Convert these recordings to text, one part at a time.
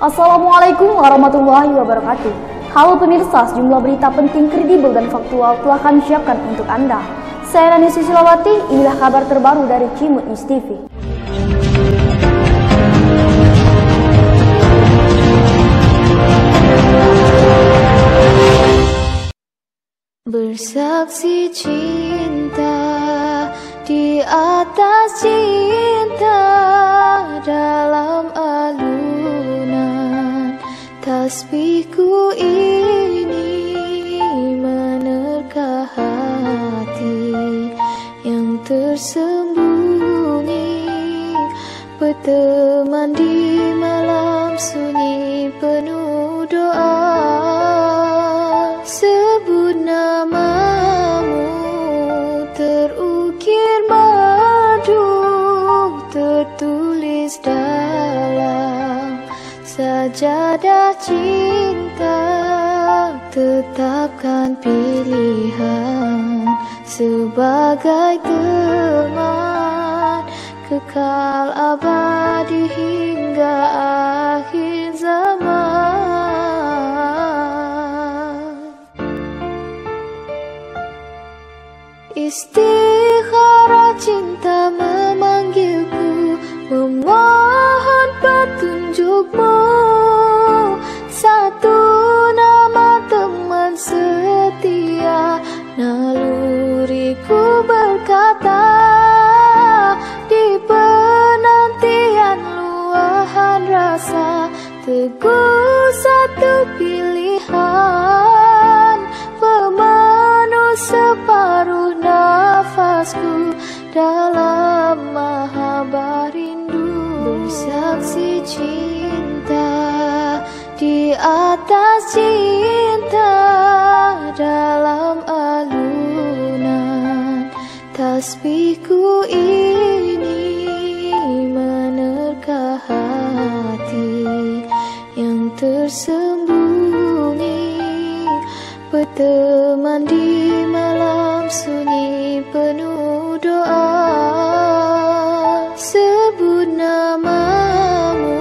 Assalamualaikum warahmatullahi wabarakatuh. Halo pemirsa, sejumlah berita penting, kredibel dan faktual telah kami siapkan untuk Anda. Saya Nani Susilawati, inilah kabar terbaru dari Cimut News TV. Bersaksi cinta di atas cinta dalam alunan tasbihku ini menerka hati yang tersembunyi, berteman di malam sunyi penuh doa. Sebut namamu terukir madu, tertulis dalam sajadah cinta. Tetapkan pilihan sebagai teman kekal abadi hingga akhir zaman. Istikharah cinta memanggilku, memohon petunjukmu. Satu nama teman setia, naluriku berkata, di penantian luahan rasa, teguh satu pilihan, pemenuh separuh nafasku dalam mahabbah rindu. Bersaksi cinta di atas cinta dalam alunan tasbihku ini menerka hati yang tersembunyi, berteman di malam sunyi penuh doa. Sebut namamu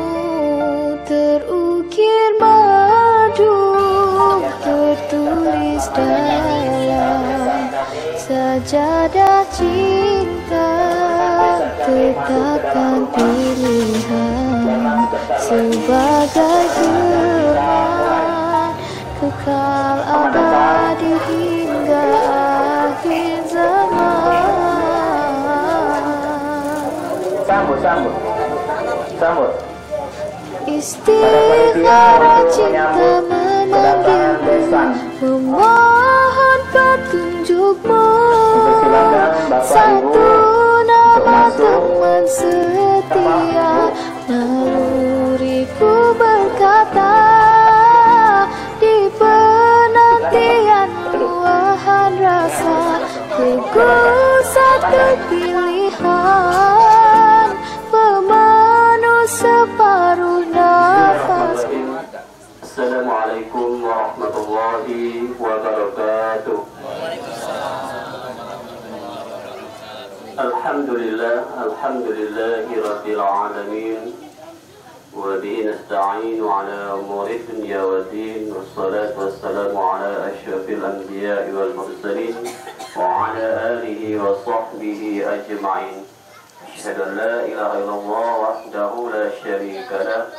terukir madu, tertulis dalam sajadah cinta. Tetapkan pilihan sebagai teman kekal abadi hingga akhir zaman. Sambut. Istikharah cinta memanggilku, memohon petunjukmu. Satu nama teman setia, naluriku berkata, di penantian luahan rasa, teguh satu pilihan, pemenuh separuh nafas. Assalamualaikum warahmatullahi wabarakatuh. Alhamdulillahi rabbil alamin, wa bihi nasta'inu ala umuri dunya wa din, wassalatu wassalamu ala asyrafil anbiya'i wal mursalin wa ala alihi wa sahbihi ajma'in. Asyhadu an la ilaha illallah wahdahu la syarika lah,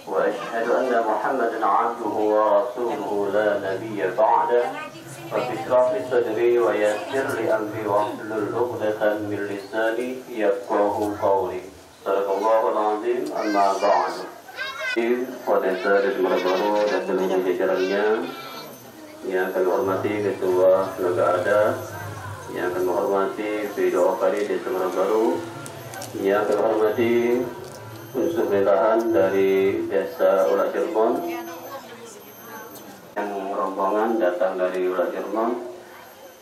wa asyhadu anna Muhammadan 'abduhu wa rasuluhu la nabiyya ba'dah. Rabbi shrah li sadri wa yassir li amri wahlul 'uqdatam min lisani yafqahu qawli. Sadaqallahul azim, amma ba'du. Pada saat Semarang dan seluruh jajarannya yang kami hormati Ketua Tenaga Ada, yang kami hormati Video Okari di Semarang Baru, yang kami hormati unsur pemerintahan dari Desa Ulak Cirebon, yang rombongan datang dari Ulak Cirebon,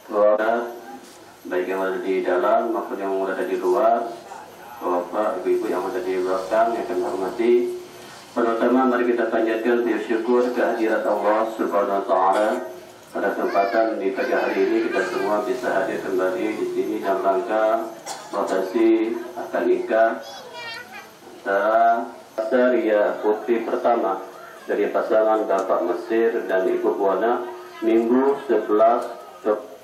keluarga baik yang ada di dalam maupun yang ada di luar, bapak, ibu-ibu yang ada di belakang yang kami hormati. Pertama, mari kita panjatkan bersyukur kehadirat Allah Subhanahu wa Ta'ala pada kesempatan di pagi hari ini kita semua bisa hadir kembali di sini dalam rangka prosesi akad nikah antara Basaria putri pertama dari pasangan Bapak Mesir dan Ibu Buana, Minggu 11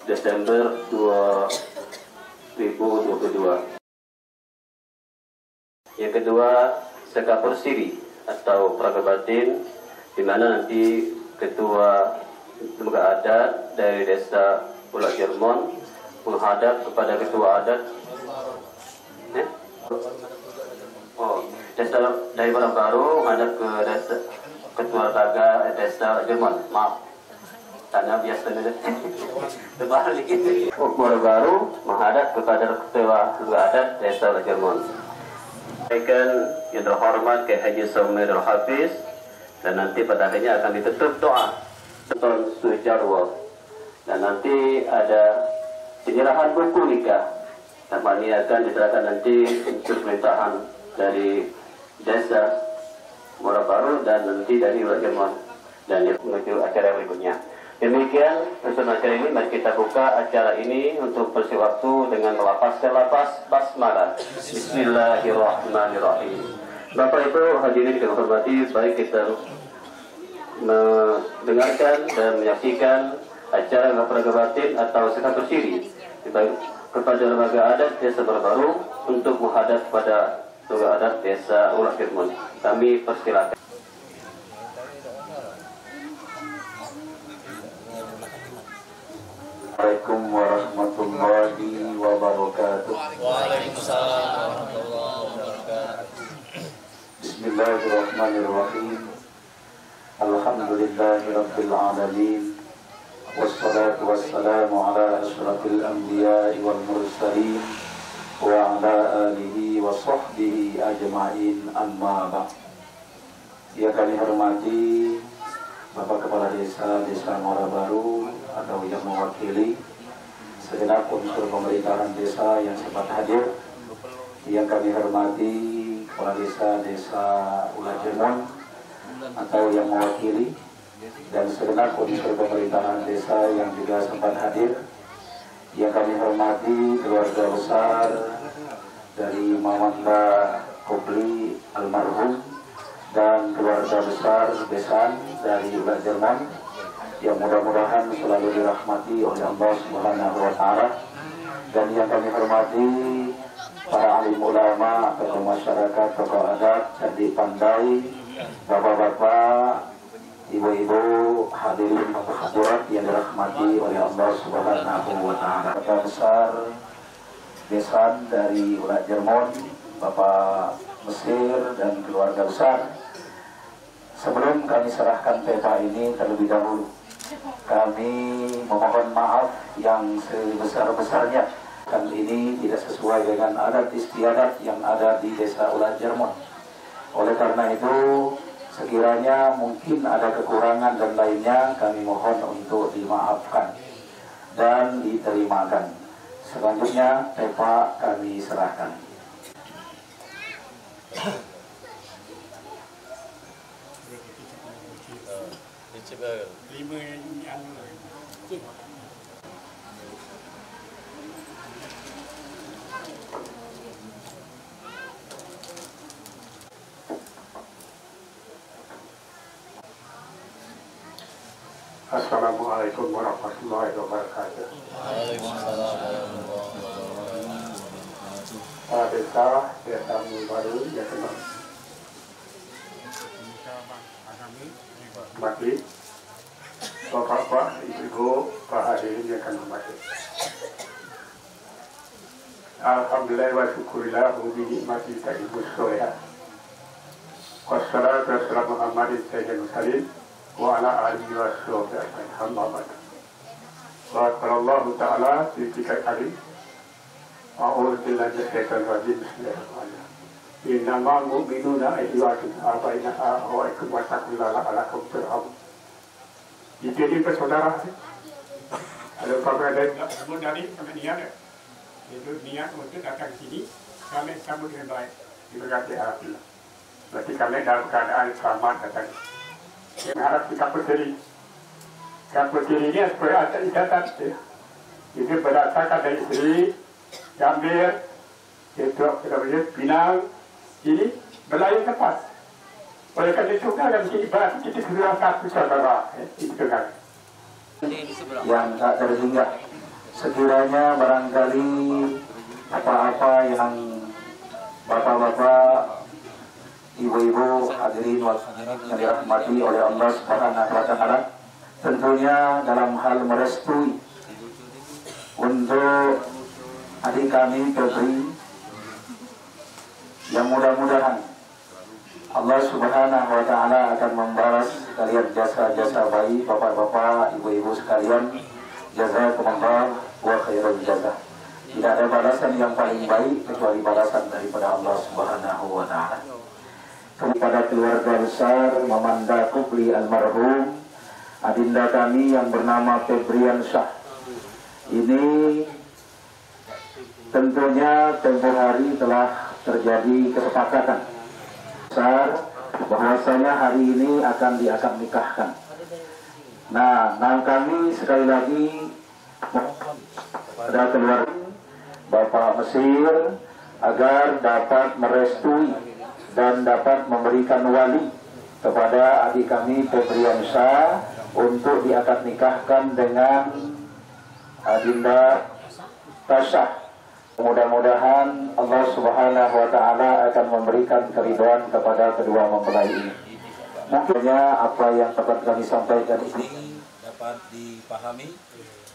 Desember 2022. Yang kedua, Sekapur Siri atau Praga Batin, di mana nanti ketua lembaga adat dari desa Pulau Jermon menghadap kepada ketua adat desa dari Baru menghadap ke desa ketua lembaga desa Jerman. Maaf, karena biasanya terbalik. Baru menghadap kepada ketua lembaga adat desa Jerman. Yang terhormat Kiai Haji Sumairul Hafiz, dan nanti pada akhirnya akan ditutup doa Sultan Sujarwo, dan nanti ada penyerahan buku nikah, dan ini akan diserahkan nanti unsur pemerintahan dari desa Muara Baru dan nanti dari Pulau Jerman, dan menuju acara berikutnya. Demikian unsur acara ini, mari kita buka acara ini untuk bersih waktu dengan melafazkan lafaz basmalah. Bismillahirrahmanirrahim. Bapak Ibu hadirin yang hormati, baik kita mendengarkan dan menyaksikan acara Praga Batin atau Sekapur Siri kepada lembaga adat desa Baru untuk menghadap kepada lembaga adat desa Ulah Firmun. Kami persilakan. Assalamualaikum warahmatullahi wabarakatuh. Waalaikumsalam warahmatullahi wabarakatuh. Bismillahirrahmanirrahim. Alhamdulillahirabbil alamin. Wassalatu wassalamu ala asyrafil anbiya'i wal mursalin wa ala alihi wa sahbihi ajma'in, amma ba'd. Yang kami hormati Bapak Kepala Desa Muara Baru atau yang mewakili segenap unsur pemerintahan desa yang sempat hadir, yang kami hormati Kepala Desa Ulah Jermon atau yang mewakili, dan segenap unsur pemerintahan desa yang juga sempat hadir, yang kami hormati keluarga besar dari Mawanda Kopli almarhum dan keluarga besar besan dari Ulah Jerman, yang mudah-mudahan selalu dirahmati oleh Allah Subhanahu wa Ta'ala, dan yang kami hormati para alim ulama, tokoh masyarakat, tokoh adat, candi pandai, bapak-bapak, ibu-ibu, hadirin hadirat yang dirahmati oleh Allah Subhanahu wa Ta'ala. Ketua besar besan dari Ulah Jerman, Bapak Mesir dan keluarga besar, sebelum kami serahkan peta ini terlebih dahulu, kami memohon maaf yang sebesar-besarnya. Dan ini tidak sesuai dengan adat istiadat yang ada di desa Ulah Jerman. Oleh karena itu, sekiranya mungkin ada kekurangan dan lainnya, kami mohon untuk dimaafkan dan diterimakan. Selanjutnya, peta kami serahkan. Assalamualaikum warahmatullahi wabarakatuh. Waalaikumsalam warahmatullahi wabarakatuh. Desa Baru yang kenal mati, bapak-bapak, ibu-ibu, pak hadirin yang kami hormati. Alhamdulillah wa syukurillah bi nikmati ta'ibus solehah. Wassalatu wassalamu Muhammadin sayyidil mursalin wa ala alihi wa sahbihi ajma'in. Amma ba'd. Qala ta'ala fi kitab karim. A'udzu billahi minasyaitonir rajim. Bismillahirrahmanirrahim. Innamal mu'minuna ikhwatun abaina wa ikum wa taqullaha alakum turham. Jadi bersaudara. Ada program dari kami niat. Itu niat untuk datang sini, kami sambut dengan baik. Diberkati Alhamdulillah. Berarti kami dalam keadaan selamat datang. Yang harap kita berdiri. Kapal kiri ini sebagai atas ikatan. Ini berdasarkan dari istri, Gambir, itu kita Pinang. Ini berlayar tepat. Oleh karena itu kan ibarat kita sudah satu saudara, itu kan. Yang tak terhingga, sekiranya barangkali apa-apa yang bapak-bapak, ibu-ibu, hadirin yang dirahmati oleh Allah Subhanahu wa Ta'ala, tentunya dalam hal merestui untuk adik kami Febri, yang mudah-mudahan Allah Subhanahu wa Ta'ala akan membalas kalian jasa-jasa baik, bapak-bapak, ibu-ibu sekalian. Jazakumullah wa khairul jazaa. Tidak ada balasan yang paling baik kecuali balasan daripada Allah Subhanahu wa Ta'ala. Kepada keluarga besar Mamanda Kupli almarhum adinda kami yang bernama Febriansyah, ini tentunya tempo hari telah terjadi kesepakatan besar bahwasanya hari ini akan diakad nikahkan. Nah, kami sekali lagi pada keluarga Bapak Mesir agar dapat merestui dan dapat memberikan wali kepada adik kami Febriansyah untuk diakad nikahkan dengan adinda Tasyah. Mudah-mudahan Allah Subhanahu wa Ta'ala akan memberikan keridhaan kepada kedua mempelai ini. Mungkinnya apa yang dapat kami sampaikan ini dapat dipahami,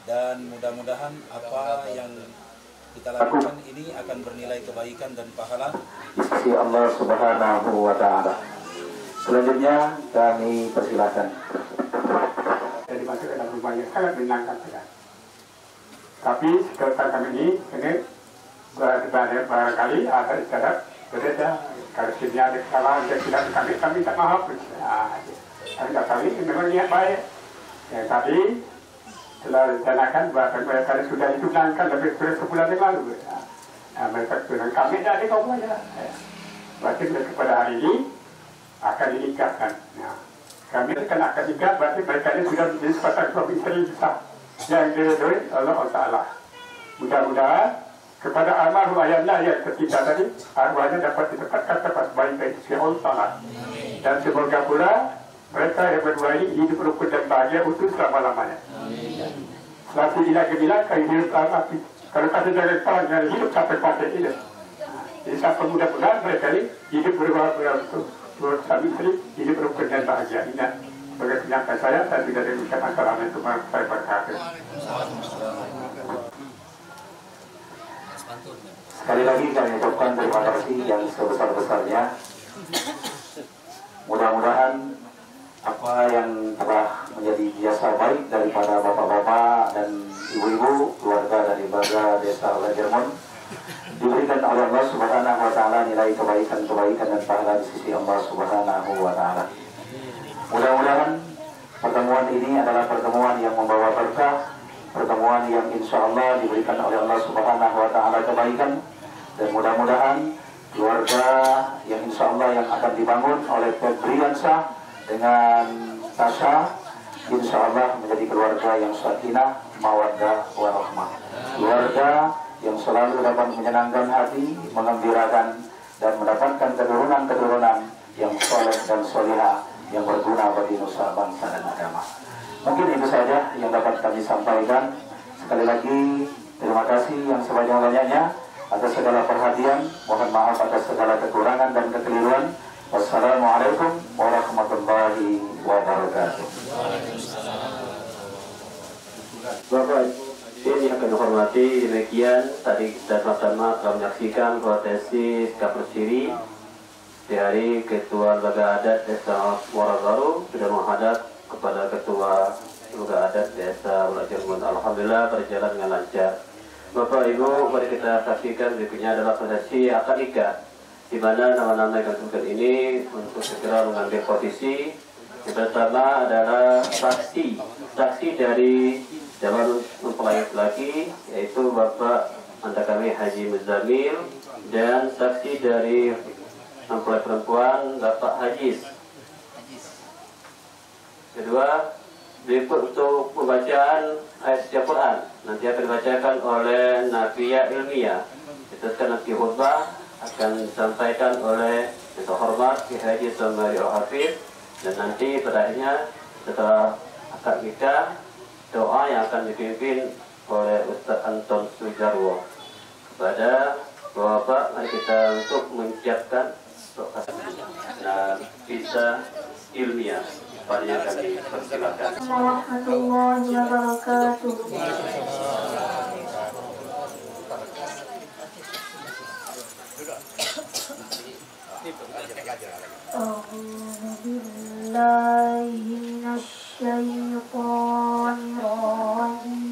dan mudah-mudahan apa yang kita lakukan ini akan bernilai kebaikan dan pahala di sisi Allah Subhanahu wa Ta'ala. Selanjutnya kami persilakan. Jadi masuk dalam rumah yang sangat menyenangkan sekali. Tapi sekarang kami ini barangkali ada istiadat berbeda. Kalau sini ada kesalahan dan tidak kami tak maaf. Kami memang niat baik. Tapi telah rencanakan bahkan mereka sudah ditunangkan lebih dari sebulan yang lalu. Mereka tunang kami dari kaum saja. Berarti mereka pada hari ini akan dinikahkan. Kami akan nikah, berarti mereka ini sudah menjadi sepasang suami istri besar yang diridhoi Allah Ta'ala. Mudah-mudahan kepada almarhum ayahnya yang ketiga tadi, arwahnya dapat ditempatkan tempat baik-baik di sisi Allah Ta'ala. Dan semoga pula mereka yang berdua ini hidup rukun dan bahagia untuk selama-lamanya. Selagi bila-bila hidup api. Kalau kata jangan panjang hidup sampai pakai ini. Jadi sampai mudah-mudahan mereka ini hidup berbahaya untuk suami istri, hidup rukun dan bahagia. Ini sebagai penyampaian saya tidak ada ucapan assalamualaikum warahmatullahi wabarakatuh. Sekali lagi kami ucapkan terima kasih yang sebesar-besarnya. Mudah-mudahan apa yang telah menjadi jasa baik daripada bapak-bapak dan ibu-ibu keluarga dari Baga Desa Lajermon diberikan oleh Allah Subhanahu wa Ta'ala nilai kebaikan dan pahala di sisi Allah Subhanahu wa Ta'ala. Mudah-mudahan pertemuan ini adalah pertemuan yang membawa berkah, pertemuan yang insya Allah diberikan oleh Allah Subhanahu wa Ta'ala kebaikan, dan mudah-mudahan keluarga yang insya Allah yang akan dibangun oleh Febriansyah dengan Tasya insya Allah menjadi keluarga yang sakinah, mawaddah, warahmah. Keluarga yang selalu dapat menyenangkan hati, mengembirakan, dan mendapatkan keturunan-keturunan yang soleh dan solihah yang berguna bagi nusa, bangsa, dan agama. Mungkin itu saja yang dapat kami sampaikan. Sekali lagi terima kasih yang sebanyak-banyaknya atas segala perhatian. Mohon maaf atas segala kekurangan dan kekeliruan. Wassalamualaikum warahmatullahi wabarakatuh. Bapak Ibu yang kami hormati, demikian tadi kita sama-sama telah menyaksikan prosesi sikap bersiri di hari Ketua Lembaga Adat Desa Muara sudah menghadap kepada Ketua Lembaga Adat Desa Lajermon. Alhamdulillah berjalan dengan lancar. Bapak Ibu, mari kita saksikan berikutnya adalah prosesi akad nikah, di mana nama-nama yang disebutkan ini untuk segera mengambil posisi. Yang pertama adalah saksi dari calon mempelai laki, yaitu Bapak anda kami Haji Muzamil, dan saksi dari mempelai perempuan Bapak Hajiz. Kedua, berikut untuk pembacaan ayat suci Al-Quran nanti akan dibacakan oleh Nafiyah Ilmiah. Diteruskan nanti khutbah akan disampaikan oleh yang terhormat Bapak Ki Haji Sambari Al-Hafiz, dan nanti pada akhirnya setelah akad nikah doa yang akan dipimpin oleh Ustaz Anton Sujarwo. Kepada Bapak, mari kita untuk mengucapkan doa dan bisa ilmiah. Padanya kami persilakan. Warahmatullahi wabarakatuh. A'udzu billahi minasyaitonir rajim.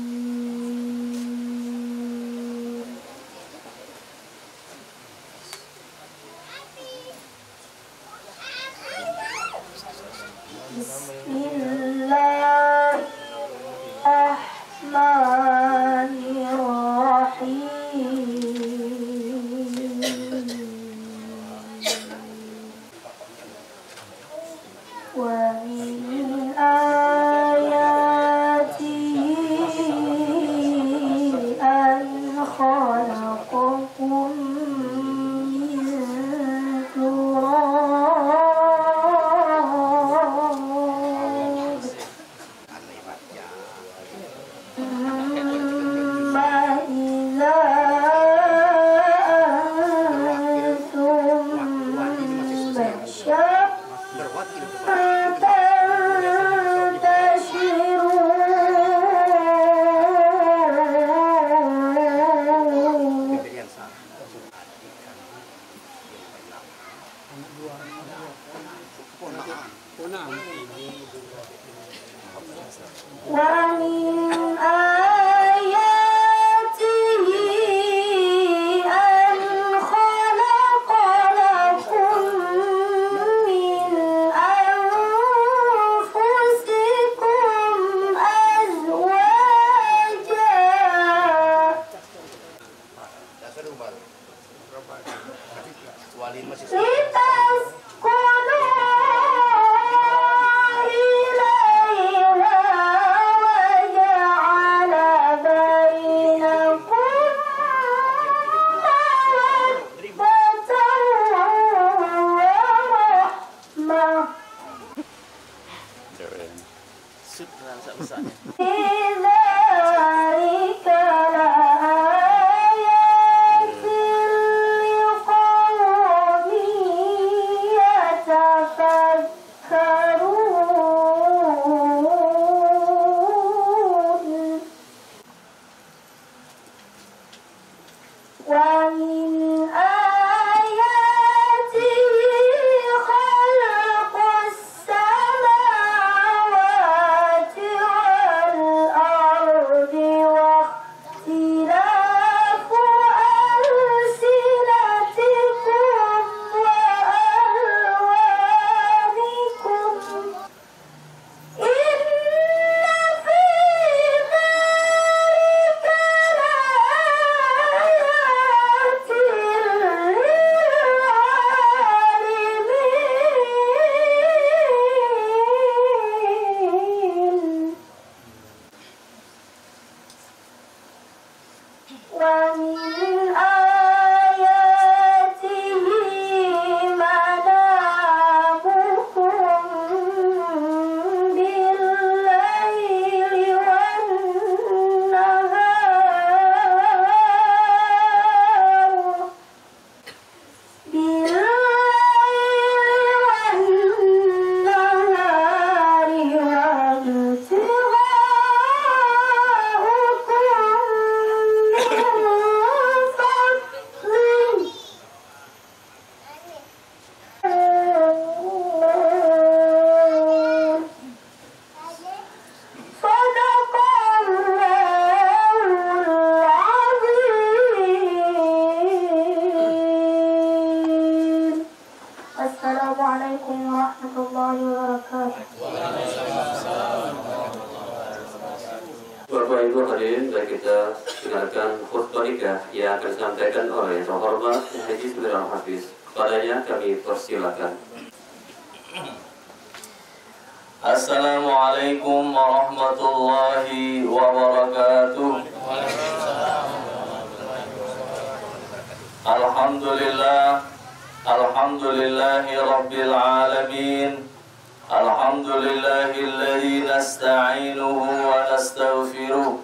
Bapak Ibu hadirin, dan kita dengarkan khutbah nikah yang akan disampaikan oleh Yang Terhormat Haji Sambari Al-Hafiz. Padanya kami persilakan. Assalamualaikum warahmatullahi wabarakatuh. Alhamdulillah, Alhamdulillahi Rabbil Alamin. Alhamdulillahilladzi nasta'inuhu wa nastaghfiruh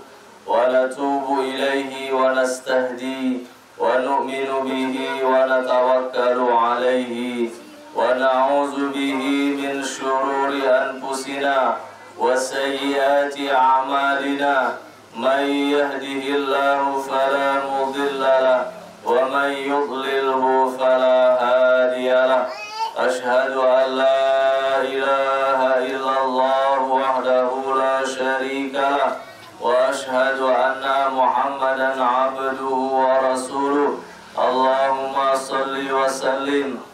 wa natubu ilaihi wa nastahdi wa nu'minu bihi wa natawakkalu alaihi wa na'udzu bihi min syururi anfusina wa sayyiati a'malina. Man yahdihillahu fala mudilla lahu wa man yudlilhu fala hadiya lahu. Ashhadu an la ilaha illallah wahdahu la syarika lah wa ashhadu anna Muhammadan abduhu wa rasuluh. Allahumma salli wa sallim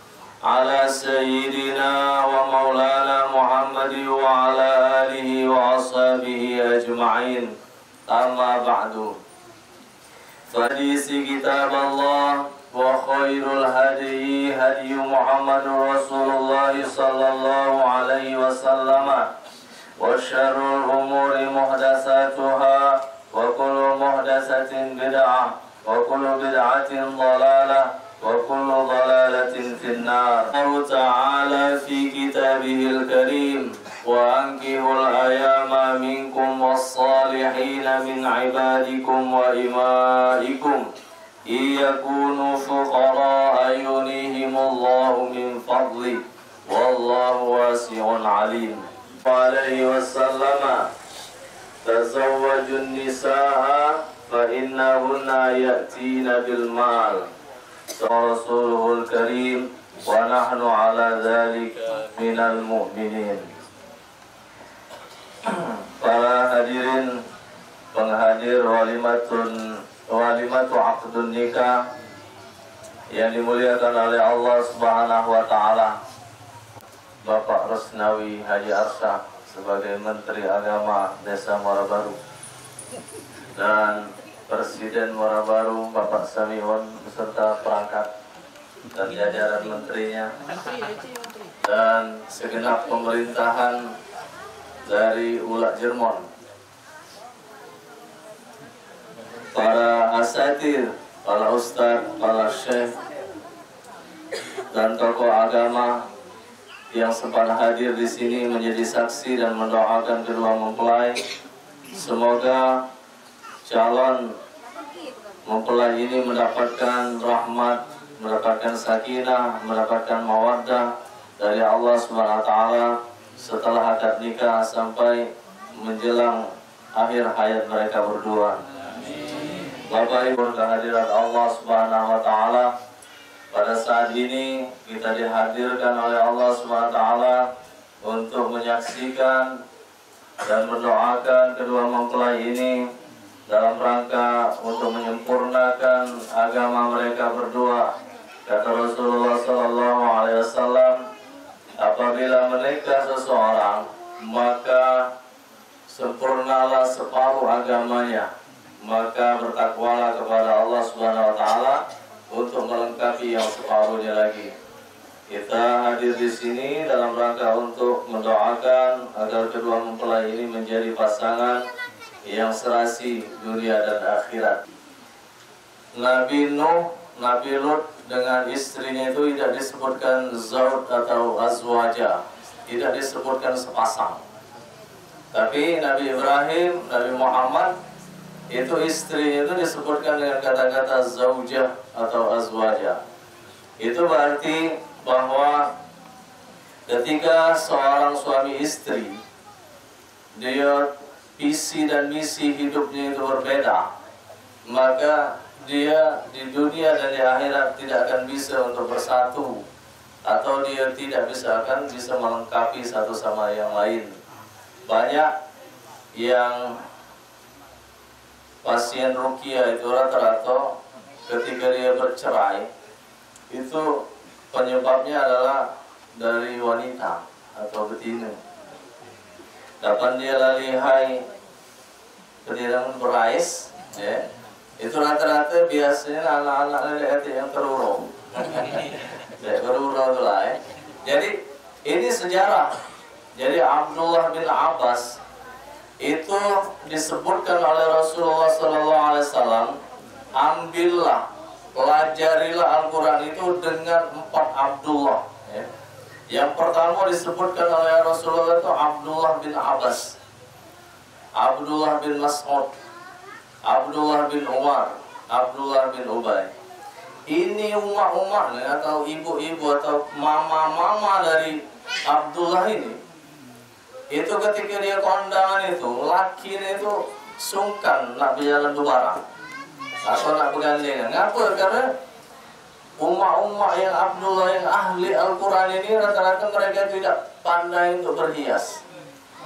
ala sayyidina wa maulana Muhammadi wa ala alihi wa ashabihi ajma'in. Amma ba'du. Fadisi kitab Allah wa khairul hadi hadi Muhammad Rasulullah sallallahu alaihi wasallam wa syarrul umuri muhdatsatuha wa kullu muhdatsatin bid'ah wa kullu bid'atin dhalalah wa kullu dhalalatin finnar. Allah Ta'ala fi kitabihil karim wa ankihul ayama minkum was-salihina min ibadikum wa imaikum iyakunu fuqara yunihimullahu min fadli wallahu wasi'un alim. Alaihi wasallam tazawwajun nisaa fa innahunna ya'tina bil mal. Rasuluhul karim wa nahnu ala dzalika minal mu'minin. Para hadirin penghadir walimatu aqdun nikah yang dimuliakan oleh Allah Subhanahu wa taala. Bapak Resnawi Haji Arsyad sebagai Menteri Agama Desa Muara Baru dan Presiden Muara Baru Bapak Samiun beserta perangkat dan jajaran menterinya dan segenap pemerintahan dari Ulak Jermon, para asatir, para ustadz, para syekh dan tokoh agama yang sempat hadir di sini menjadi saksi dan mendoakan kedua mempelai. Semoga calon mempelai ini mendapatkan rahmat, mendapatkan sakinah, mendapatkan mawaddah dari Allah Subhanahu wa taala setelah akad nikah sampai menjelang akhir hayat mereka berdua. Bapak Ibu kehadirat Allah Subhanahu wa taala, pada saat ini kita dihadirkan oleh Allah Subhanahu wa taala untuk menyaksikan dan mendoakan kedua mempelai ini dalam rangka untuk menyempurnakan agama mereka berdua. Kata Rasulullah sallallahu alaihi wasallam, apabila menikah seseorang, maka sempurnalah separuh agamanya, maka bertakwalah kepada Allah Subhanahu wa taala untuk melengkapi yang separuhnya lagi. Kita hadir di sini dalam rangka untuk mendoakan agar kedua mempelai ini menjadi pasangan yang serasi dunia dan akhirat. Nabi Nuh, Nabi Lut dengan istrinya itu tidak disebutkan zaud atau azwaja, tidak disebutkan sepasang. Tapi Nabi Ibrahim, Nabi Muhammad itu istrinya itu disebutkan dengan kata-kata zaujah atau azwaja. Itu berarti bahwa ketika seorang suami istri dia visi dan misi hidupnya itu berbeda, maka dia di dunia dan di akhirat tidak akan bisa untuk bersatu, atau dia tidak akan bisa melengkapi satu sama yang lain. Banyak yang pasien ruqyah itu rata-rata ketika dia bercerai itu penyebabnya adalah dari wanita atau betina. Kapan dia lalihai kemudian berais, ya, itu rata-rata biasanya anak-anak lelaki yang terurung. Terurung itu lah, ya. Jadi ini sejarah. Jadi Abdullah bin Abbas itu disebutkan oleh Rasulullah SAW, ambillah pelajarilah Al-Quran itu dengan 4 Abdullah. Ya. Yang pertama disebutkan oleh Rasulullah itu Abdullah bin Abbas, Abdullah bin Mas'ud, Abdullah bin Umar, Abdullah bin Ubay. Ini umat-umat atau ibu-ibu atau mama-mama dari Abdullah ini, itu ketika dia kondangan itu, lakinya itu sungkan nak berjalan bareng atau nak bergandengan. Ngapa? Karena umat-umat yang Abdullah yang ahli Al-Quran ini rata-rata mereka tidak pandai untuk berhias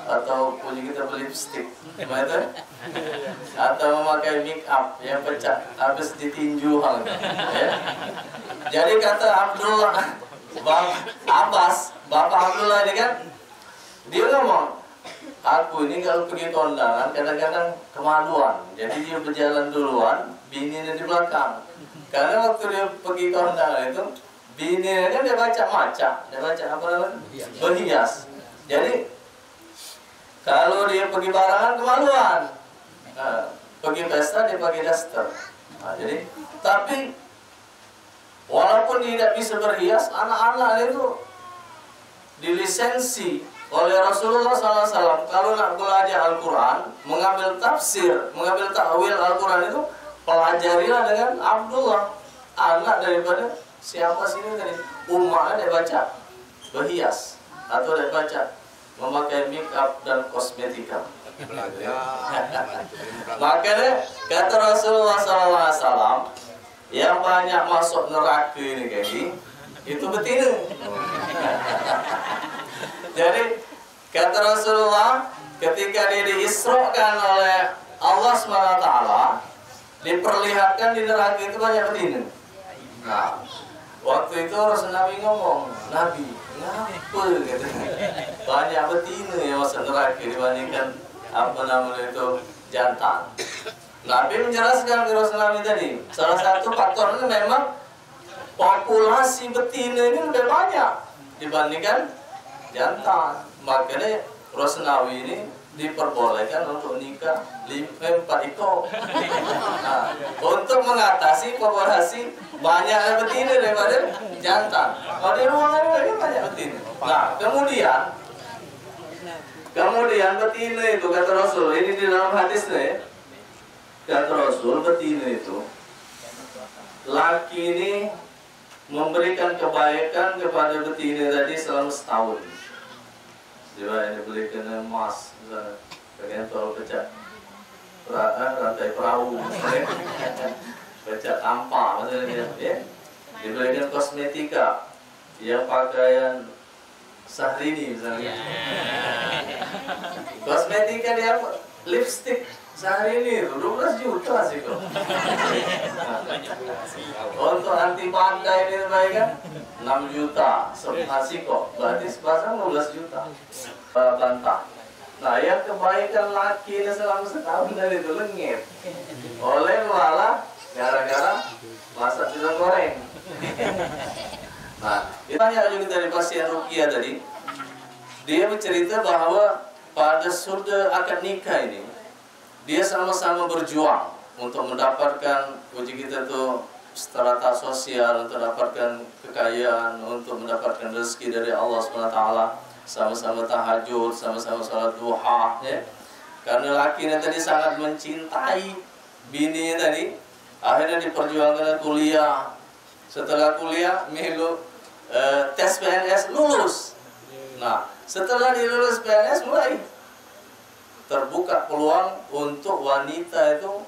atau punya kita berlipstick, betul? Atau memakai make up yang pecah habis ditinju hal, ya. Jadi kata Abdullah, Abbas, bapak Abdullah ini kan, dia ngomong, aku ini kalau pergi kondangan kadang-kadang kemaluan, jadi dia berjalan duluan, bininya di belakang. Karena waktu dia pergi kondangan itu, bininya kan dia baca apa namanya, berhias. Jadi kalau dia pergi barangan kemaluan, pergi pesta dia pakai daster. Jadi, tapi walaupun tidak bisa berhias, anak-anak itu dilisensi oleh Rasulullah SAW. Kalau nak belajar Al-Quran, mengambil tafsir, mengambil ta'wil Al-Quran itu, pelajarilah dengan Abdullah, anak daripada siapa sini tadi, umatnya dia baca berhias atau dia baca memakai make up dan kosmetika. Makanya kata Rasulullah SAW, yang banyak masuk neraka ini kali itu betina. Jadi kata Rasulullah, ketika dia diisrokan oleh Allah SWT, diperlihatkan di neraka itu banyak betina. Nah, waktu itu Rasul Nabi ngomong, Nabi, kenapa gitu? Banyak betina yang masuk neraka dibandingkan apa namanya itu jantan. Nabi menjelaskan ke Rasul Nabi tadi, salah satu faktornya memang populasi betina ini lebih banyak dibandingkan jantan. Makanya Rasul Nabi ini diperbolehkan untuk nikah 4 ekor. Nah, untuk mengatasi populasi banyaknya betina daripada jantan. Kalau di ruangan ini banyak betina. Nah, kemudian betina itu kata Rasul, ini di dalam hadisnya, kata Rasul betina itu laki ini memberikan kebaikan kepada betina tadi selama setahun. Dia ini belikan emas, bagian tol pecah rantai perahu, pecah tampar, ya. Diberikan kosmetika, yang pakaian Syahrini misalnya. Kosmetika dia lipstick Syahrini itu 12 juta sih kok. Untuk anti pandai ini kan 6 juta masih kok, berarti sepasang 12 juta. Bantah. Nah, yang kebaikan laki ini selama setahun dari itu lengit. Oleh malah gara-gara masak pisang goreng. Nah, itu banyak juga dari pasien Rukia tadi. Dia bercerita bahwa pada surga akad nikah ini, dia sama-sama berjuang untuk mendapatkan uji kita tuh strata sosial, untuk mendapatkan kekayaan, untuk mendapatkan rezeki dari Allah SWT. Sama-sama tahajud, sama-sama salat duha, ya. Karena lakinya tadi sangat mencintai bininya tadi, akhirnya diperjuangkan kuliah. Setelah kuliah, milu tes PNS lulus. Nah, setelah dilulus PNS mulai terbuka peluang untuk wanita itu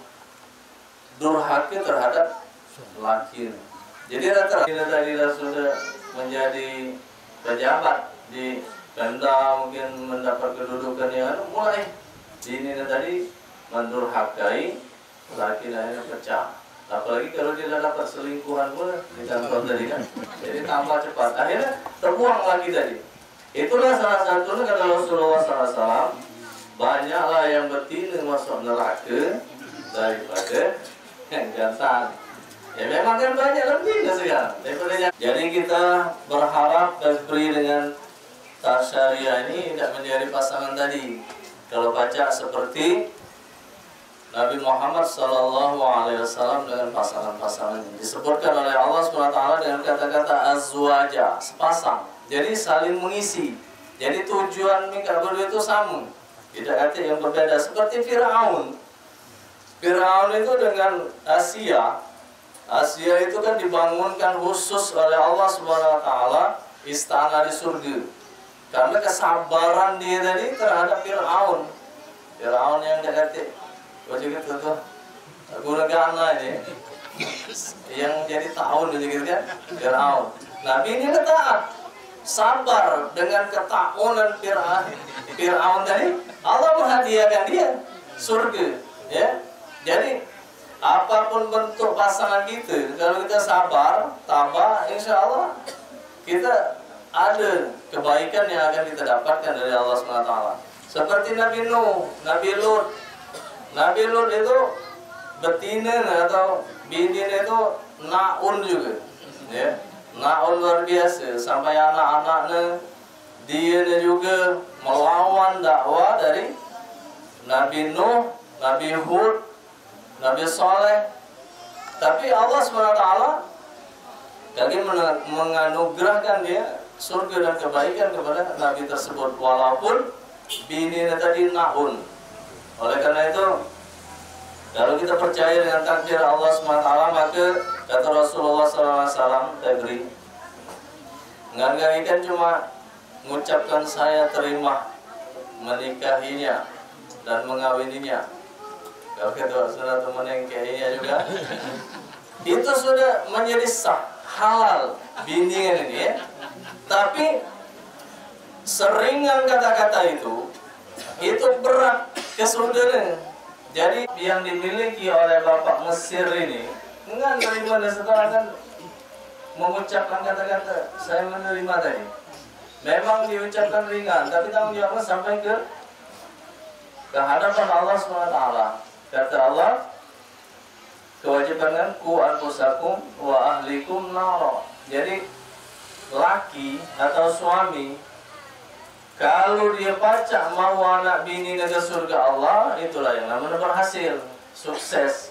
durhaka terhadap laki. Jadi rata-rata tadi sudah menjadi pejabat di Pemda, mungkin mendapat kedudukan yang mulai ini tadi mendurhakai laki akhirnya pecah. Apalagi kalau dia dapat selingkuhan pun di kantor tadi kan, jadi tambah cepat. Akhirnya terbuang lagi tadi. Itulah salah satunya kata Rasulullah SAW, banyaklah yang betina masuk neraka daripada yang jantan. Ya memang kan banyak lebih sekarang daripada jantan. Jadi kita berharap dan beri dengan syariah ini tidak menjadi pasangan tadi. Kalau baca seperti Nabi Muhammad SAW dengan pasangan-pasangan disebutkan oleh Allah SWT dengan kata-kata azwaja, sepasang. Jadi saling mengisi. Jadi tujuan nikah berdua itu sama. Tidak ada yang berbeda. Seperti Fir'aun. Fir'aun itu dengan Asia. Asia itu kan dibangunkan khusus oleh Allah SWT istana di surga. Karena kesabaran dia tadi terhadap Fir'aun. Fir'aun yang negatif. Begitu tuh, guru gana ini, yang jadi tahun gitu kan, Fir'aun. Nabi ini taat, sabar dengan ketakutan Fir'aun tadi. Allah menghadiahkan dia surga, ya. Jadi apapun bentuk pasangan kita, kalau kita sabar, tabah, insya Allah kita ada kebaikan yang akan kita dapatkan dari Allah SWT. Seperti Nabi Nuh, Nabi Lut. Nabi Lut itu betina atau bininya itu naun juga, ya, naun luar biasa. Sampai anak-anaknya dia juga melawan dakwah dari Nabi Nuh, Nabi Hud, Nabi Saleh. Tapi Allah SWT lagi menganugerahkan dia surga dan kebaikan kepada Nabi tersebut, walaupun bininya tadi naun. Oleh karena itu, kalau kita percaya dengan takdir Allah SWT, maka kata Rasulullah SAW, Tabri, nggak cuma mengucapkan saya terima menikahinya dan mengawininya. Kalau kita sudah teman yang kayaknya juga, itu sudah menjadi sah, halal biningan ini, ya. Tapi seringan kata-kata itu berat kesudahannya. Jadi yang dimiliki oleh Bapak Mesir ini enggak menerima, dan sekarang kan mengucapkan kata-kata saya menerima tadi. Memang diucapkan ringan, tapi tanggung jawabnya sampai ke hadapan Allah SWT. Kata Allah, kewajiban ku anfusakum wa ahlikum nara. Jadi laki atau suami, kalau dia baca mau anak bini ke surga Allah, itulah yang namanya berhasil, sukses.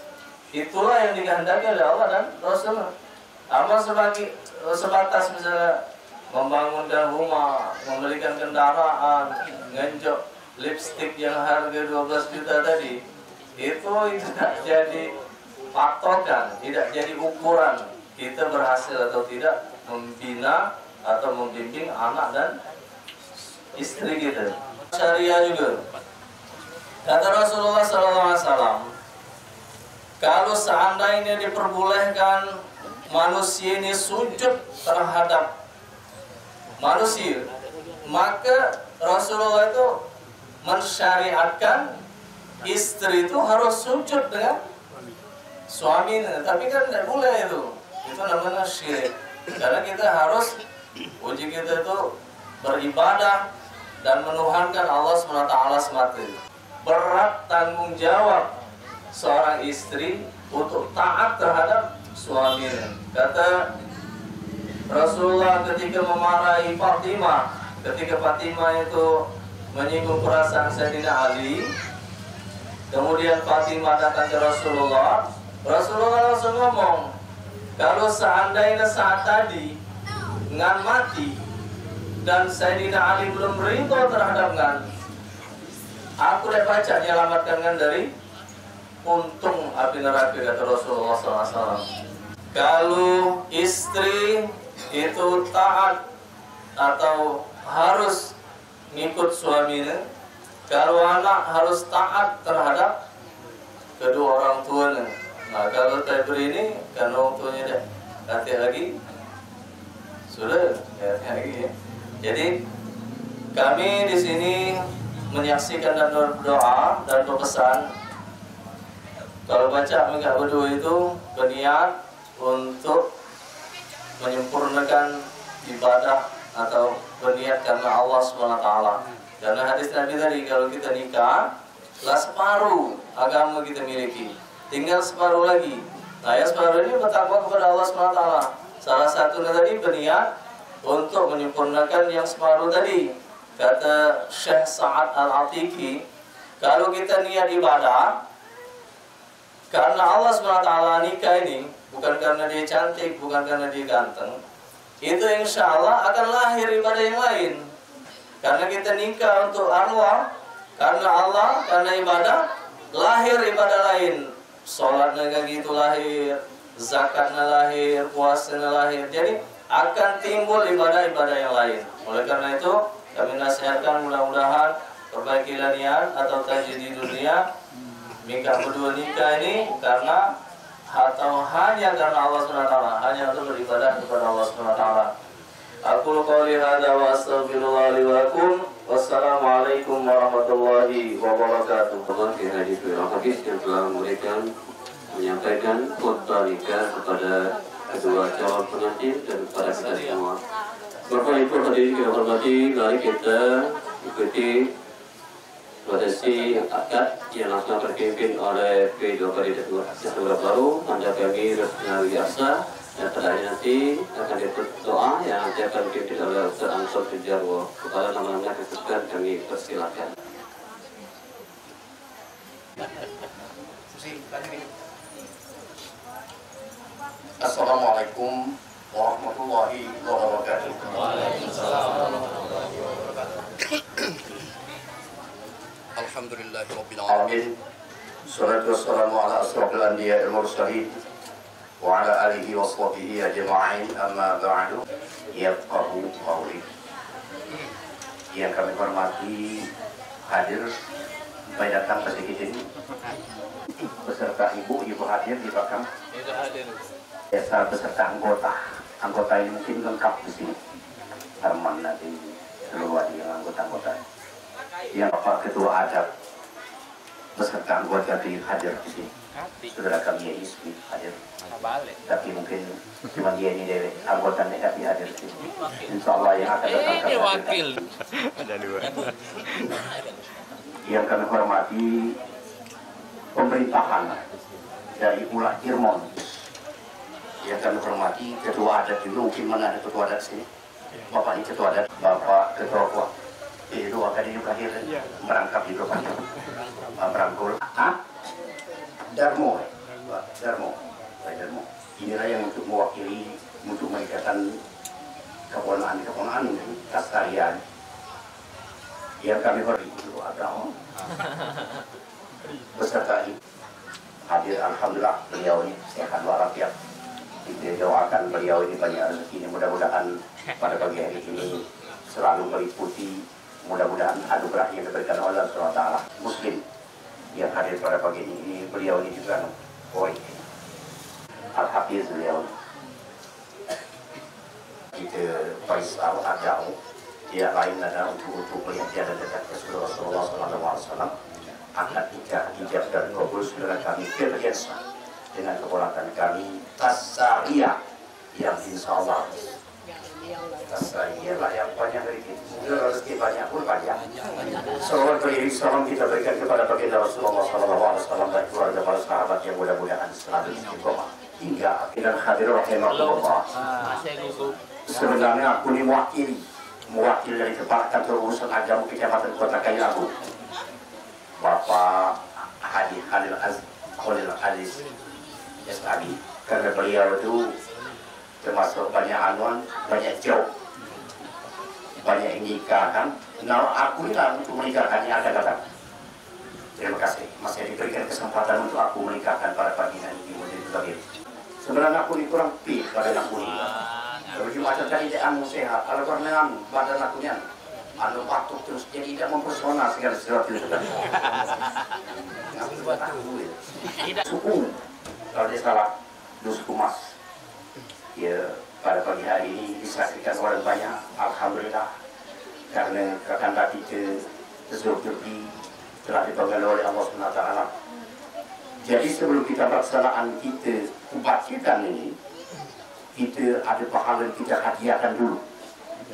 Itulah yang dikehendaki oleh Allah dan Rasulullah. Amal sebatas misalnya membangunkan rumah, membelikan kendaraan, ngenjok lipstik yang harga 12 juta tadi, itu tidak jadi patokan, tidak jadi ukuran kita berhasil atau tidak membina atau membimbing anak dan istri kita. Syariah juga. Kata Rasulullah SAW, kalau seandainya diperbolehkan manusia ini sujud terhadap manusia, maka Rasulullah itu mensyariatkan istri itu harus sujud dengan suaminya. Tapi kan tidak boleh itu namanya syirik. Karena kita harus uji kita itu beribadah dan menuhankan Allah SWT semata. Berat tanggung jawab seorang istri untuk taat terhadap suaminya. Kata Rasulullah ketika memarahi Fatimah, ketika Fatimah itu menyinggung perasaan Sayyidina Ali, kemudian Fatimah datang ke Rasulullah, Rasulullah langsung ngomong, kalau seandainya saat tadi ngan mati dan Sayyidina Ali belum ridho terhadap ngan, aku udah baca nyelamatkan ngan dari untung api neraka, kata Rasulullah SAW. Kalau istri itu taat atau harus ngikut suaminya, kalau anak harus taat terhadap kedua orang tuanya. Nah, kalau Tabri ini kan orang tuanya dah hati lagi, sudah hati lagi ya. Jadi kami di sini menyaksikan dan berdoa dan berpesan, kalau baca Minggu berdua itu berniat untuk menyempurnakan ibadah atau berniat karena Allah SWT. Karena hadis Nabi tadi, kalau kita nikah lah separuh agama kita miliki, tinggal separuh lagi. Nah, yang separuh ini bertakwa kepada Allah SWT. Salah satunya tadi berniat untuk menyempurnakan yang separuh tadi. Kata Syekh Sa'ad Al-Atiqi, kalau kita niat ibadah, Karena Allah SWT nikah ini bukan karena dia cantik, bukan karena dia ganteng. Itu insya Allah akan lahir ibadah yang lain. Karena kita nikah untuk arwah, karena Allah, karena ibadah, lahir ibadah lain. Sholatnya kayak gitu lahir, zakatnya lahir, puasanya lahir. Jadi akan timbul ibadah-ibadah yang lain. Oleh karena itu kami nasihatkan mudah-mudahan perbaiki niat atau kaji di dunia nikah berdua nikah ini karena atau hanya karena Allah SWT, hanya untuk beribadah kepada Allah SWT. Aku qouli hadza wa astaghfirullah li wa lakum. Wassalamualaikum warahmatullahi wabarakatuh. Hadis yang telah menyampaikan khutbah nikah kepada kedua calon pengantin dan kepada kita semua. Bapak Ibu hadirin yang hormati, mari kita ikuti prosesi akad yang langsung terpimpin oleh P2 Kandidat Baru, Anda kami Resna Wiasa, dan terakhir nanti akan ditutup doa yang nanti akan dipimpin oleh Ustaz Ansor Sujarwo. Kepada nama-nama disebutkan kami persilakan. Assalamualaikum warahmatullahi wabarakatuh. Alhamdulillahirabbil alamin. Shalatu wassalamu ala asrofil anbiya'i wal mursalin wa ala alihi wa sahbihi ajma'in. Amma ba'du. Yafqahu qawli. Yang kami hormati hadir baik datang ke sini beserta ibu hadir di belakang. Biasa beserta anggota ini mungkin lengkap di sini. Arman nanti seluruh yang anggota yang Bapak Ketua Adat beserta anggota hadir di sini. Saudara kami Ismi hadir. Tapi mungkin cuma dia ini dari anggota NKP hadir di sini. Insya Allah yang akan datang wakil. Ada dua. Yang kami hormati pemerintahan dari Ulah Irmon. Yang kami hormati Ketua Adat juga, mungkin mana ada Ketua Adat sini. Bapak ini Ketua Adat, Bapak Ketua Kuah. Itu akan juga hadir merangkap di depan. Merangkul. Darmo. Inilah yang untuk mewakili, untuk mengikatkan keponaan kastarian. Yang kami hormati itu agama beserta hadir. Alhamdulillah beliau ini sehat walafiat. Kita doakan beliau ini banyak rezeki. Mudah-mudahan pada pagi hari ini selalu meliputi, mudah-mudahan anugerah yang diberikan oleh Allah SWT. Muslim yang hadir pada pagi ini beliau ini juga Al-Hafiz beliau kita Faisal Adau, dia lain adalah untuk melihat dia dan dekat Rasulullah SAW. Akan ijab dan kabul saudara kami terbiasa dengan keponakan kami Tasariyah yang insya Allah Tasariyah lah yang banyak dari kita. Rezeki banyak pun banyak. Salawat beriring salam kita berikan kepada baginda Rasulullah SAW dan keluarga para sahabat yang mudah-mudahan selalu istiqomah hingga akhir dan hadir rahimahullah. Sebenarnya aku ini mewakili dari Kepala Kantor Urusan Agama Kecamatan Kota Kayu Agung, Bapak Khalil Aziz SAB, karena beliau itu termasuk banyak banyak jauh, banyak yang nikahkan. Nah, aku ini untuk menikahkannya akan datang. Terima kasih masih diberikan kesempatan untuk aku menikahkan pada pagi ini. Sebenarnya aku ini kurang pih pada aku ini. Kalau cuma tadi dia anu sehat, kalau karena anu badan aku nya anu batuk terus jadi tidak mempersona segala sesuatu sudah. Aku juga tahu ya. Suku kalau dia salah suku mas. Ya pada pagi hari ini disaksikan orang banyak. Alhamdulillah karena akan tadi rezeki telah dipanggil oleh Allah SWT. Jadi sebelum kita pelaksanaan kita upacakan ini, kita ada pahala yang kita hadiahkan dulu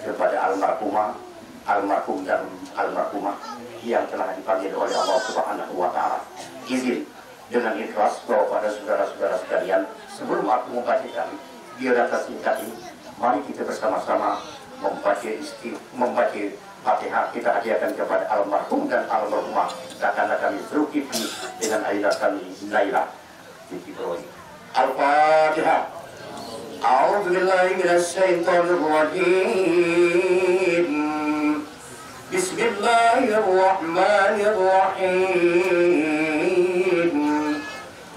kepada almarhum dan almarhumah yang telah dipanggil oleh Allah Subhanahu wa Ta'ala. Izin dengan ikhlas bahwa pada saudara-saudara sekalian, sebelum aku membacakan biodata singkat ini, mari kita bersama-sama membaca Fatihah kita hadiahkan kepada almarhum dan almarhumah. Karena kami Zulkifli dengan Aida kami Naila. Al-Fatihah. A'udzu billahi minasy syaithanir rajim. Bismillahirrahmanirrahim.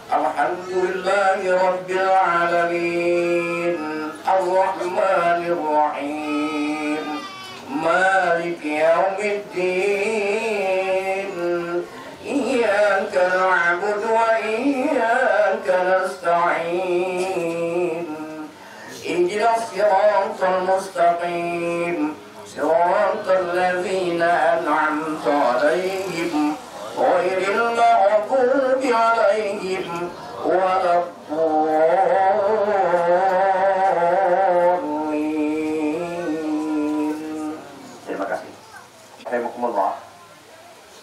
Alhamdulillahi rabbil alamin. Ar-Rahmanir Rahim. Maliki yaumiddin. Iyyaka na'budu wa iyyaka nasta'in. Ihdinas siratal mustaqim. Siratal ladzina an'amta 'alaihim ghairil maghdubi 'alaihim waladdallin. Terima kasih. Alhamdulillah.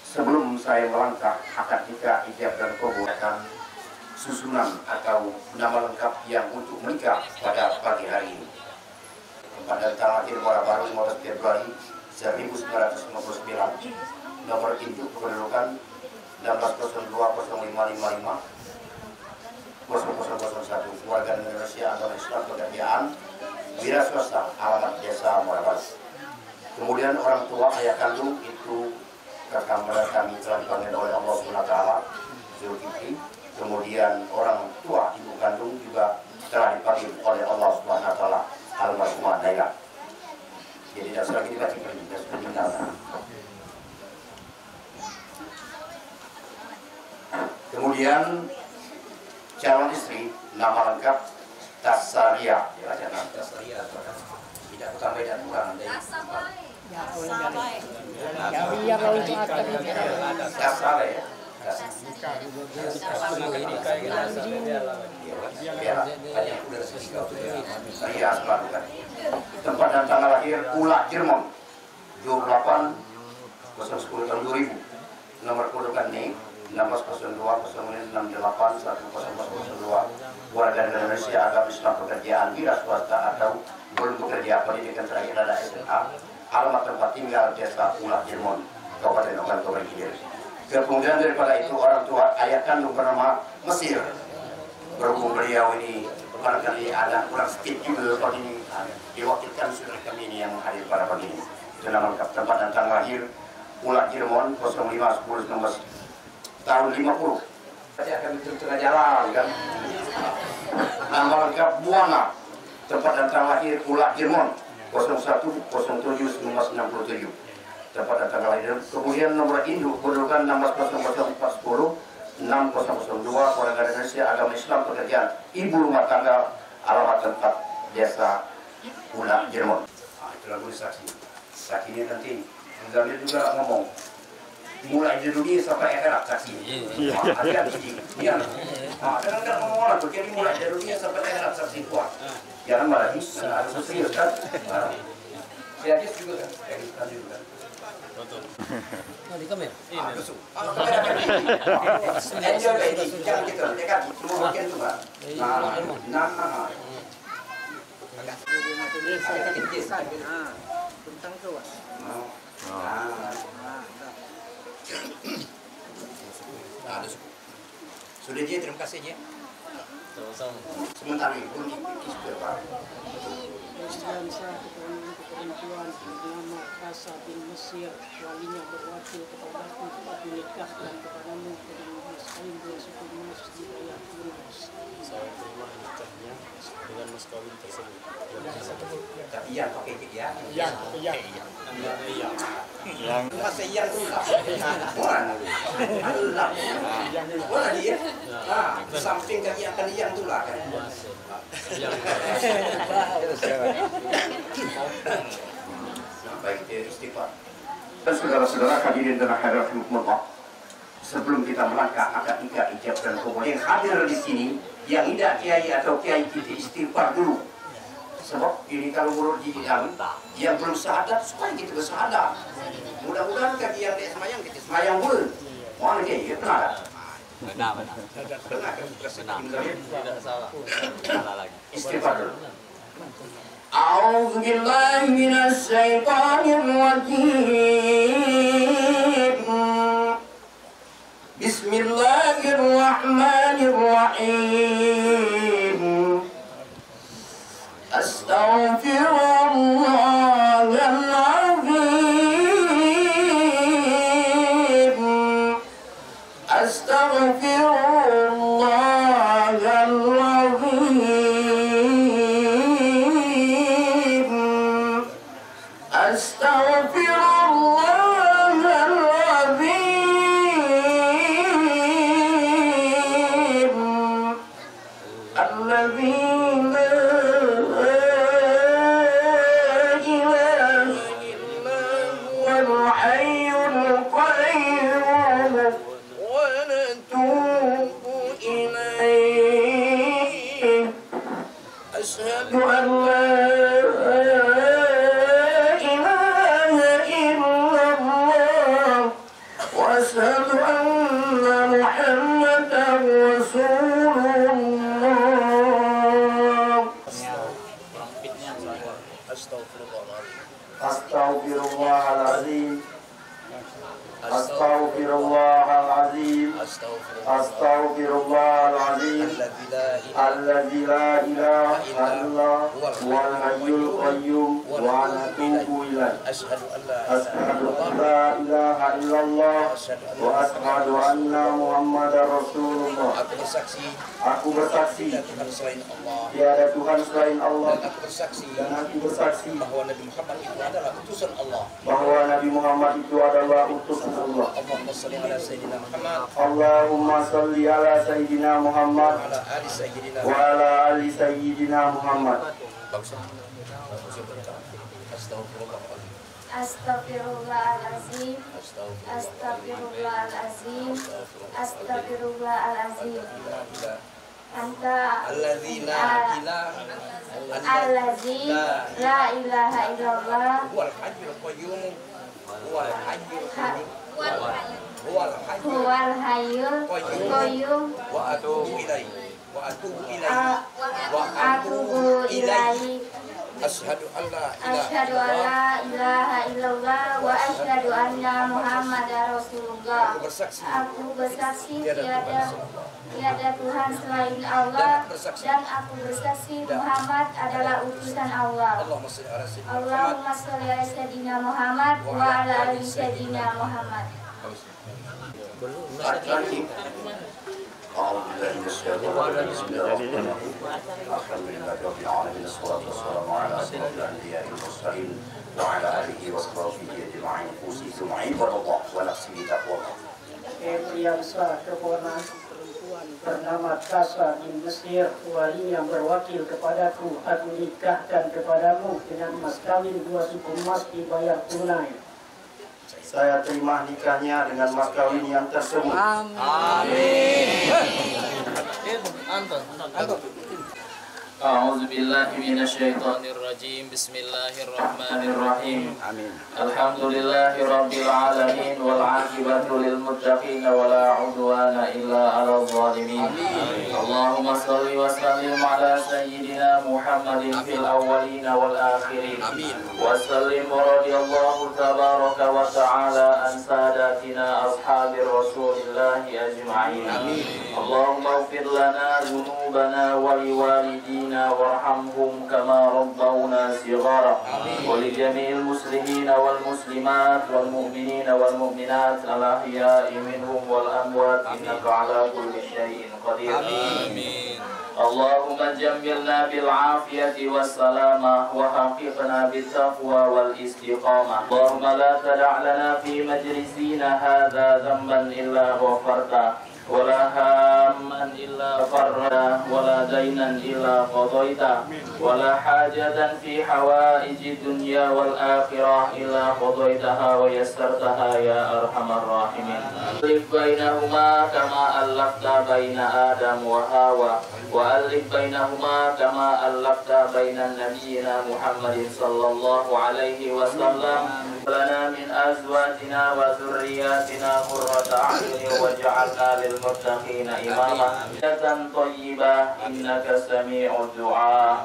Sebelum saya melangkah akad nikah, ijab dan qabul, susunan atau nama lengkap yang untuk menikah pada pagi hari ini. Pada tanggal lahir baru 15 Februari 1959, nomor induk kependudukan 16020555 0001, warga Indonesia agama Islam pekerjaan wira swasta, alamat desa Muara Baru. Kemudian orang tua ayah kandung itu kakak kami telah dipanggil oleh Allah SWT, Zulkifli. Kemudian orang tua ibu kandung juga telah dipanggil oleh Allah SWT, almarhumah Daila. Jadi tidak lagi dikasih sudah meninggal. Kemudian calon istri nama lengkap Tasaria. Tasaria. Tidak tambah dan kurang. Tempat dan tanggal lahir Ula Jerman 28/10 tahun 2000. Nomor kependudukan NIK 160209681002. Warga Indonesia agama Islam pekerjaan wira swasta atau belum bekerja, pendidikan terakhir adalah SMA. Alamat tempat tinggal desa Ula Jerman, Kabupaten Ogan Komering Hilir. Kemudian daripada itu orang tua ayah kandung bernama Mesir. Berhubung beliau ini barangkali ada kurang sedikit juga pagi ini, diwakilkan saudara kami ini yang hadir pada pagi ini. Itu nama lengkap tempat dan tanggal lahir Ula Jerman 05/10/19 tahun 50. Saya akan bicara tengah jalan kan. Nama lengkap Buana, tempat dan tanggal lahir Ula Jerman 01/07/1967. Tempat dan tanggal lahir. Kemudian nomor induk kependudukan 16/04/10 6002, warga Indonesia agama Islam pekerjaan ibu rumah tangga, alamat tempat desa Ula Jerman. Itu lagu saksi. Saksi ini nanti Zamir juga ngomong mulai dari dunia sampai akhirat saksi. Hati-hati. Iya. Kadang-kadang ngomong orang begini mulai dari dunia sampai akhirat saksi kuat. Jangan malah harus serius kan. Saya juga kan. Saya juga. Di kamera? Enjoy ini, jangan gitu, dekat, semua bagian juga. Sudah dia, terima kasih ya. Sementara itu Islam sah perempuan bernama Rasa bin Mesir, walinya berwakil kepadaku untuk menikahkan kepadamu dengan mas kawin 2 suku emas dibayar lunas. Saya terima nikahnya dengan mas kawin tersebut. tapi yang pakai ya. Yang Masa yang tu lah. Allah. Mana dia? Samping kaki akan yang tu lah kan. Baik, istighfar. Dan saudara-saudara hadirin dan hadirat rahimahullah, sebelum kita melangkah akad nikah, ijab dan qabul yang hadir di sini, yang tidak kiai atau kiai kita istighfar dulu. Sebab ini kalau menurut jijian yang belum syahadat supaya kita bersyahadat. Mudah-mudahan kaki yang dia semayang kita semayang pun. Mana dia? Ya pernah tak? Benar. Tidak salah. Salah lagi. Istighfar dulu. A'udzu billahi minasy syaithanir rajim. Bismillahirrahmanirrahim. الحي القيوم ونتوب إليه أشهد أن لا إله إلا الله وأشهد أن محمدا رسول الله Astaghfirullahaladzim. Astaghfirullahaladzim. Astaghfirullahaladzim. Alladzi la ilaha illallah wal hayyul qayyum wa atubu ilaih. Asyhadu an la ilaha illallah wa asyhadu anna Muhammadar Rasulullah. Aku bersaksi tiada Tuhan selain Allah. Dan aku bersaksi bahwa Nabi Muhammad itu adalah utusan Allah. Allahumma salli ala Sayyidina Muhammad wa ala ali Sayyidina Muhammad. Astagfirullahalazim. Astagfirullahalazim. Astagfirullahalazim. Anta alladzi la ilaha illallah huwal hayyul qayyum wa atubu ilaihi Asyhadu an la ilaha illallah wa asyhadu anna Muhammadar Rasulullah. Aku bersaksi tiada Tuhan selain Allah dan aku bersaksi Muhammad adalah utusan Allah. Allahumma sholli ala sayyidina Muhammad wa ala ali sayyidina Muhammad. Priyansa keponakan perempuan bernama Tasa bin Mesir, wali yang berwakil kepadaku, aku nikahkan kepadamu dengan mas kawin 2 suku emas dibayar tunai. Saya terima nikahnya dengan mas kawin yang tersebut. Amin. A'udzu billahi minasyaitonir rajim. Bismillahirrahmanirrahim. Amin. Alhamdulillahi rabbil alamin wal 'aqibatu lil muttaqin wa la 'udwana illa 'alal zalimin. Allahumma shalli wa sallim ala sayyidina Muhammadin fil awwalin wal akhirin. Amin. Wa sallim radhiyallahu tabaraka wa ta'ala an sadatina ashabir rasulillahi ajma'in. Amin. Allahumma ighfir lana dhunubana wa liwalidina warhamhum kama rabbawna shighara wa li jami'il muslimina wal muslimat wal mu'minina wal mu'minat al ahya'i minhum wal amwat innaka ala kulli syai'in qadir. Amin. Allahumma jammilna bil afiyati was salamah wa haqiqna bit taqwa wal istiqamah. Allahumma la tada' lana fi majlisina hadha dhanban illa ghafarta ولا هاما إلا فرجته ولا دينا إلا قضيته ولا حاجة في حوائج الدنيا والآخرة إلا قضيتها ويسرتها يا أرحم الراحمين. ألف بينهما كما ألفت بين آدم وحواء وألف بينهما كما ألفت بين نبينا محمد صلى الله عليه وسلم. لنا من أزواجنا وذرياتنا قرة أعين واجعلنا للمتقين إماما. طيبة إنك سميع الدعاء.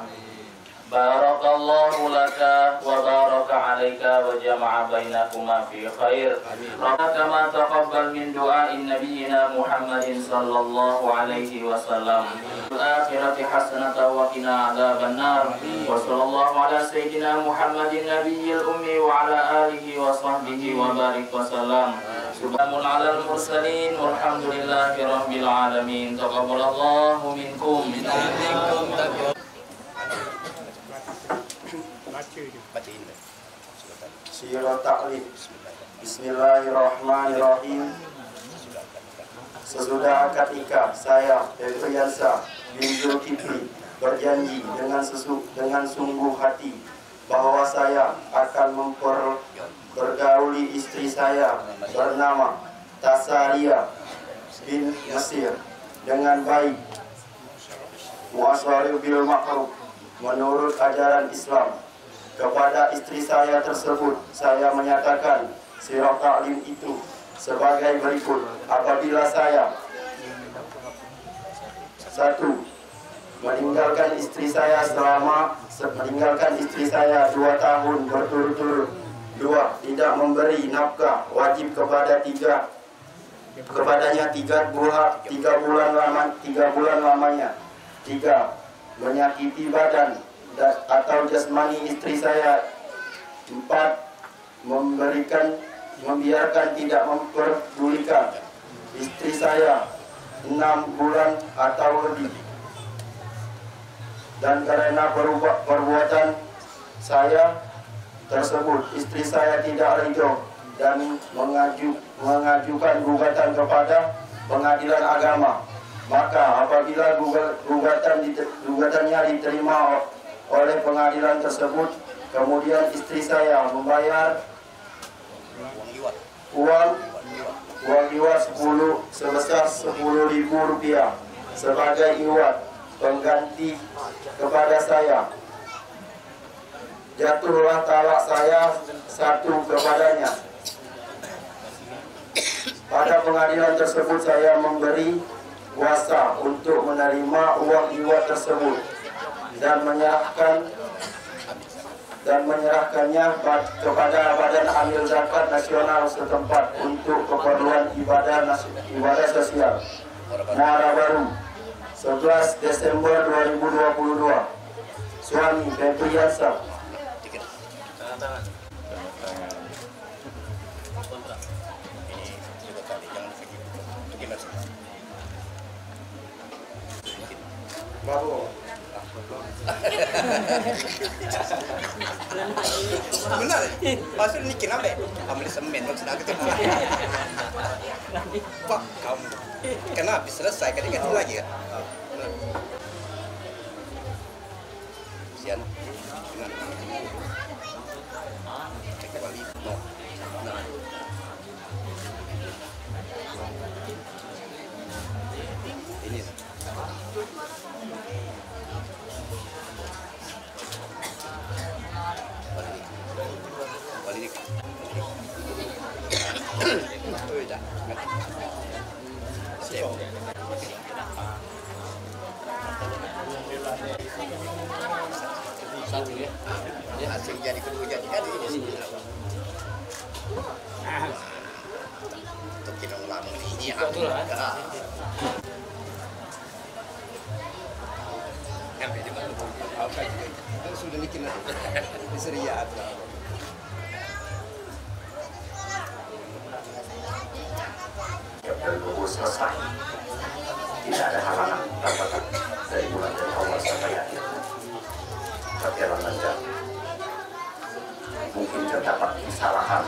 بارك الله لك وبارك عليك وجمع بينكما في خير. ربنا كما تقبل من دعاء نبينا محمد صلى الله عليه وسلم. الآخرة حسنة وقنا عذاب النار. وصلى الله على سيدنا محمد النبي الأمي وعلى آله وصحبه وبارك وسلم. سلام على المرسلين والحمد لله رب العالمين. تقبل الله منكم. Syirat Ta'lif. Bismillahirrahmanirrahim. Sesudah akad nikah, saya Priyansa bin Zulkifli berjanji dengan sungguh hati bahwa saya akan mempergauli istri saya bernama Tasaria bin Mesir dengan baik, muasyarah bil ma'ruf, menurut ajaran Islam. Kepada istri saya tersebut, saya menyatakan sirah ta'lim itu sebagai berikut. Apabila saya 1. meninggalkan istri saya 2 tahun berturut-turut. 2. tidak memberi nafkah wajib kepadanya 3 bulan lamanya. 3. menyakiti badan atau jasmani istri saya. 4. membiarkan tidak memperdulikan istri saya 6 bulan atau lebih. Dan karena perbuatan saya tersebut, istri saya tidak ridho dan mengajukan gugatan kepada pengadilan agama. Maka apabila gugatannya diterima oleh pengadilan tersebut, kemudian istri saya membayar uang iwat sebesar Rp10.000 sebagai iwat pengganti kepada saya. Jatuhlah talak saya 1 kepadanya. Pada pengadilan tersebut saya memberi kuasa untuk menerima uang iwat tersebut dan menyerahkannya kepada Badan Amil Zakat Nasional setempat untuk keperluan ibadah sosial. Muara Baru, 11 Desember 2022. Suami Febriansa. Baru. Benar. Pasal ni kenapa? Ambil semen maksudnya kita. Pak kamu. Kenapa selesai kan ingat lagi ya? Sian. Kecuali no. Ini. Balik. Oh ya. Siap. Satu ya. Dia hasil jadi kedua jadi kan ini. Untuk kita lama ini ya. Sampai di mana? Apa juga? Sudah bikin di Seriat. Dan buku selesai, tidak ada halangan hambatan dari mulai dari awal sampai akhir. Tapi alhamdulillah, mungkin terdapat kesalahan,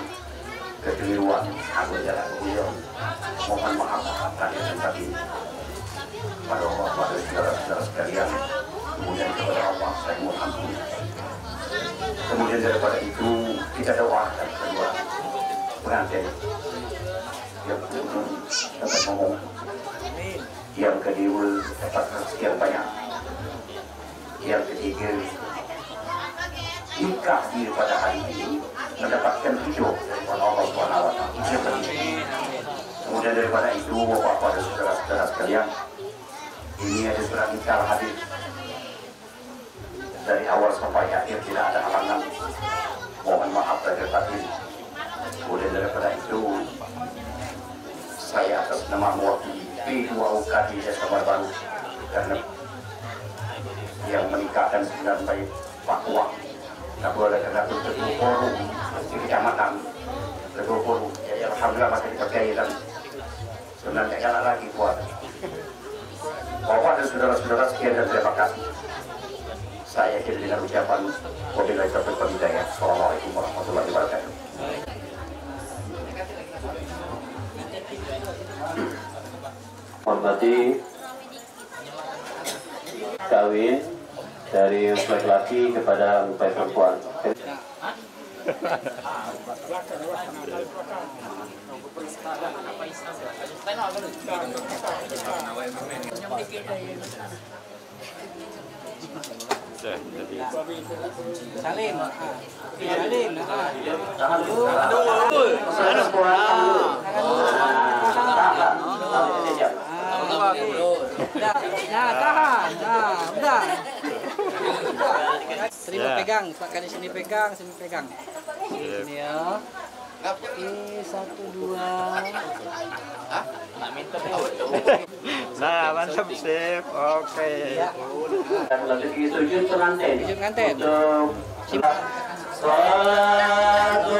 kekeliruan, anggota beliau. Mohon maaf kami tetapi pada Allah, pada saudara-saudara sekalian, kemudian kepada Allah saya mohon ampun. Kemudian daripada itu kita doakan kedua pengantin yang dapat ngomong, yang kedua dapat sekian banyak, yang ketiga jika dia pada hari ini mendapatkan hidup dari Allah SWT. Kemudian daripada itu bapak-bapak dan saudara-saudara sekalian, ini ada surat nikah hadir dari awal sampai akhir, tidak ada halangan. Mohon maaf lahir batin. Kemudian daripada itu saya atas nama mewakili P2UKD Desa Baru karena yang menikahkan 9 baik Pak Wang. Kedua karena ketua forum di kecamatan, ketua forum. Jadi alhamdulillah masih dipercayai dan sebenarnya jalan lagi kuat. Bapak dan saudara-saudara sekian dan terima kasih. Saya akhiri dengan ucapan wabillahi taufiq wal hidayah. Assalamualaikum warahmatullahi wabarakatuh. Hormati kawin dari laki-laki kepada mempelai perempuan. Salim. Salim. Tahan dulu. Nah, tahan. Nah, udah. Terima pegang, Pak Kadi sini pegang, sini pegang. Sini ya. Oke, 1, 2. Nah, mantap sip. Oke. Sujud pengantin. Sujud pengantin. Untuk Salatu